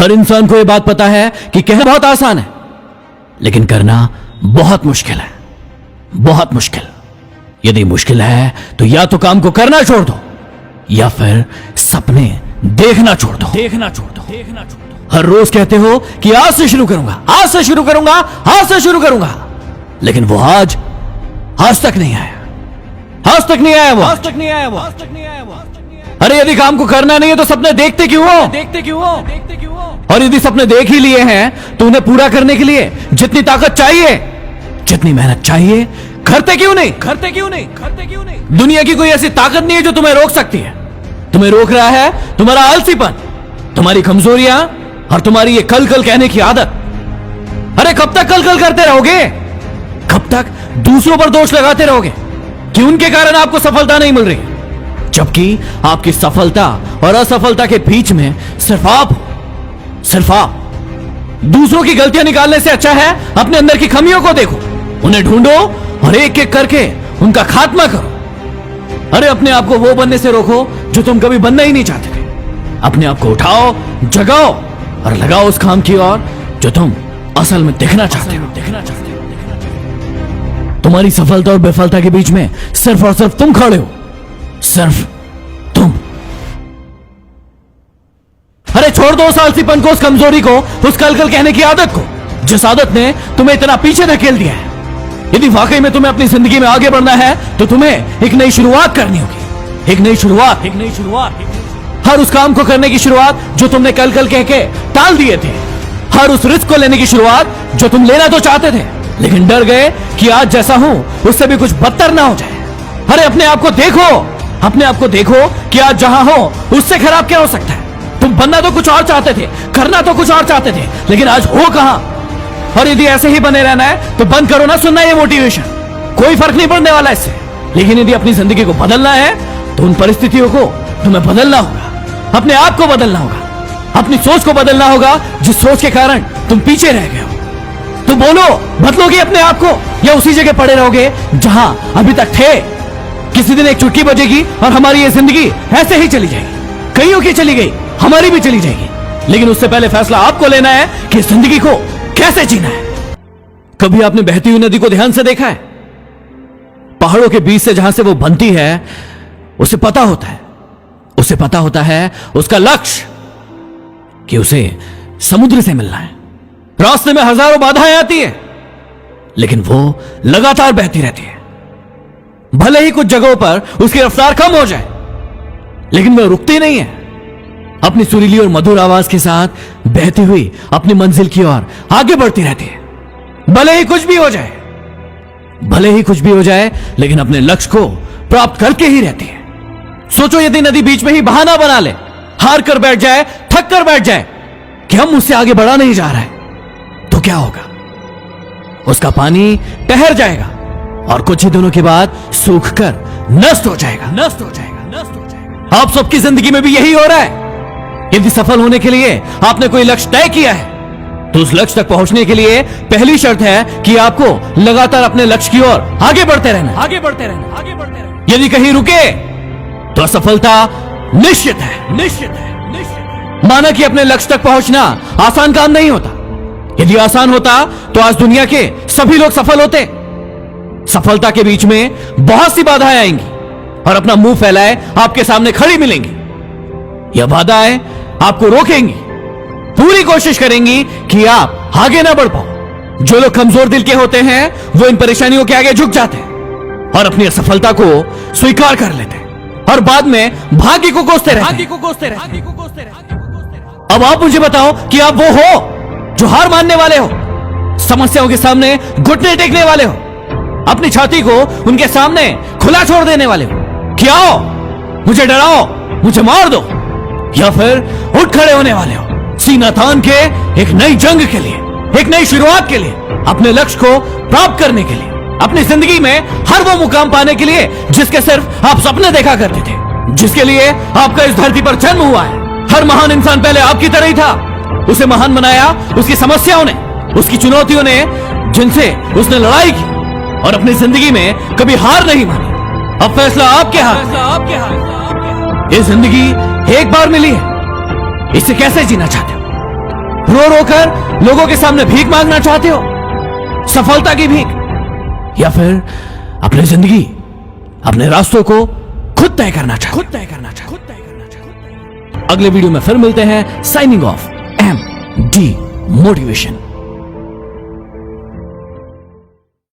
हर इंसान को यह बात पता है कि कहना बहुत आसान है, लेकिन करना बहुत मुश्किल है, बहुत मुश्किल। यदि मुश्किल है तो या तो काम को करना छोड़ दो या फिर सपने देखना छोड़ दो, देखना छोड़ दो, देखना छोड़ दो। हर रोज कहते हो कि आज से शुरू करूंगा, आज से शुरू करूंगा, आज से शुरू करूंगा, लेकिन वो आज तक नहीं आया, आज तक नहीं आया वो, आज तक नहीं आया वो, आज तक नहीं आया वो। अरे यदि काम को करना नहीं है तो सपने देखते क्यों हो, देखते क्यों हो, देखते क्यों हो? और यदि सपने देख ही लिए हैं तो उन्हें पूरा करने के लिए जितनी ताकत चाहिए, जितनी मेहनत चाहिए, करते क्यों नहीं, करते क्यों नहीं, करते क्यों नहीं? दुनिया की कोई ऐसी ताकत नहीं है जो तुम्हें रोक सकती है। तुम्हें रोक रहा है तुम्हारा आलसीपन, तुम्हारी कमजोरियां और तुम्हारी ये कल कल कहने की आदत। अरे कब तक कल कल करते रहोगे? कब तक दूसरों पर दोष लगाते रहोगे कि उनके कारण आपको सफलता नहीं मिल रही, जबकि आपकी सफलता और असफलता के बीच में सिर्फ आप, सिर्फ आप। दूसरों की गलतियां निकालने से अच्छा है अपने अंदर की खामियों को देखो, उन्हें ढूंढो और एक एक करके उनका खात्मा करो। अरे अपने आप को वो बनने से रोको जो तुम कभी बनना ही नहीं चाहते थे। अपने आप को उठाओ, जगाओ और लगाओ उस काम की ओर जो तुम असल में देखना चाहते हो, देखना चाहते हो। तुम्हारी सफलता और विफलता के बीच में सिर्फ और सिर्फ तुम खड़े हो, सिर्फ तुम। अरे छोड़ दो उस आलसीपन को, उस कमजोरी को, उस कल कल कहने की आदत को, जिस आदत ने तुम्हें इतना पीछे धकेल दिया है। यदि वाकई में तुम्हें अपनी जिंदगी में आगे बढ़ना है तो तुम्हें एक नई शुरुआत करनी होगी, एक नई शुरुआत, एक नई शुरुआत। हर उस काम को करने की शुरुआत जो तुमने कल कल कह के टाल दिए थे, हर उस रिस्क को लेने की शुरुआत जो तुम लेना तो चाहते थे लेकिन डर गए कि आज जैसा हूं उससे भी कुछ बदतर ना हो जाए। अरे अपने आप को देखो, अपने आप को देखो कि आज जहां हो उससे खराब क्या हो सकता है। तुम बनना तो कुछ और चाहते थे, करना तो कुछ और चाहते थे, लेकिन आज हो कहां? और यदि ऐसे ही बने रहना है तो बंद करो ना सुनना ये मोटिवेशन, कोई फर्क नहीं पड़ने वाला इससे। लेकिन यदि अपनी जिंदगी को बदलना है तो उन परिस्थितियों को तुम्हें बदलना होगा, अपने आप को बदलना होगा, अपनी सोच को बदलना होगा जिस सोच के कारण तुम पीछे रह गए हो। तो बोलो, बदलोगे अपने आप को या उसी जगह पड़े रहोगे जहां अभी तक थे? किसी दिन एक चुटकी बजेगी और हमारी ये जिंदगी ऐसे ही चली जाएगी। कईयों की चली गई, हमारी भी चली जाएगी, लेकिन उससे पहले फैसला आपको लेना है कि जिंदगी को कैसे जीना है। कभी आपने बहती हुई नदी को ध्यान से देखा है? पहाड़ों के बीच से जहां से वो बनती है उसे पता होता है, उसे पता होता है उसका लक्ष्य कि उसे समुद्र से मिलना है। रास्ते में हजारों बाधाएं आती है लेकिन वो लगातार बहती रहती है। भले ही कुछ जगहों पर उसकी रफ्तार कम हो जाए लेकिन वह रुकती नहीं है, अपनी सुरीली और मधुर आवाज के साथ बहती हुई अपनी मंजिल की ओर आगे बढ़ती रहती है। भले ही कुछ भी हो जाए, भले ही कुछ भी हो जाए, लेकिन अपने लक्ष्य को प्राप्त करके ही रहती है। सोचो यदि नदी बीच में ही बहाना बना ले, हार कर बैठ जाए, थक कर बैठ जाए कि हम उससे आगे बढ़ा नहीं जा रहा है, तो क्या होगा? उसका पानी ठहर जाएगा और कुछ ही दिनों के बाद सूख कर नष्ट हो जाएगा, नष्ट हो जाएगा, नष्ट हो जाएगा। आप सबकी जिंदगी में भी यही हो रहा है। यदि सफल होने के लिए आपने कोई लक्ष्य तय किया है तो उस लक्ष्य तक पहुंचने के लिए पहली शर्त है कि आपको लगातार अपने लक्ष्य की ओर आगे बढ़ते रहना, आगे बढ़ते रहना, आगे बढ़ते रहना। यदि कहीं रुके तो असफलता निश्चित है, निश्चित है, निश्चित है। माना कि अपने लक्ष्य तक पहुंचना आसान काम नहीं होता। यदि आसान होता तो आज दुनिया के सभी लोग सफल होते। सफलता के बीच में बहुत सी बाधाएं आएंगी और अपना मुंह फैलाए आपके सामने खड़ी मिलेंगी। यह बाधाएं आपको रोकेंगी, पूरी कोशिश करेंगी कि आप आगे ना बढ़ पाओ। जो लोग कमजोर दिल के होते हैं वो इन परेशानियों के आगे झुक जाते हैं और अपनी असफलता को स्वीकार कर लेते हैं और बाद में भाग्य को कोसते रहते हैं। अब आप मुझे बताओ कि आप वो हो जो हार मानने वाले हो, समस्याओं के सामने घुटने टेकने वाले हो, अपनी छाती को उनके सामने खुला छोड़ देने वाले हो कि आओ मुझे डराओ, मुझे मार दो, या फिर उठ खड़े होने वाले हो सीना तान के एक नई जंग के लिए, एक नई शुरुआत के लिए, अपने लक्ष्य को प्राप्त करने के लिए, अपनी जिंदगी में हर वो मुकाम पाने के लिए जिसके सिर्फ आप सपने देखा करते थे, जिसके लिए आपका इस धरती पर जन्म हुआ है। हर महान इंसान पहले आपकी तरह ही था। उसे महान बनाया उसकी समस्याओं ने, उसकी चुनौतियों ने, जिनसे उसने लड़ाई की और अपनी जिंदगी में कभी हार नहीं मानी। अब फैसला आपके हाथ। ये जिंदगी एक बार मिली है, इसे कैसे जीना चाहते हो? रो रो कर लोगों के सामने भीख मांगना चाहते हो, सफलता की भीख, या फिर अपनी जिंदगी, अपने रास्तों को खुद तय करना चाहते हो? अगले वीडियो में फिर मिलते हैं। Signing off, MD motivation.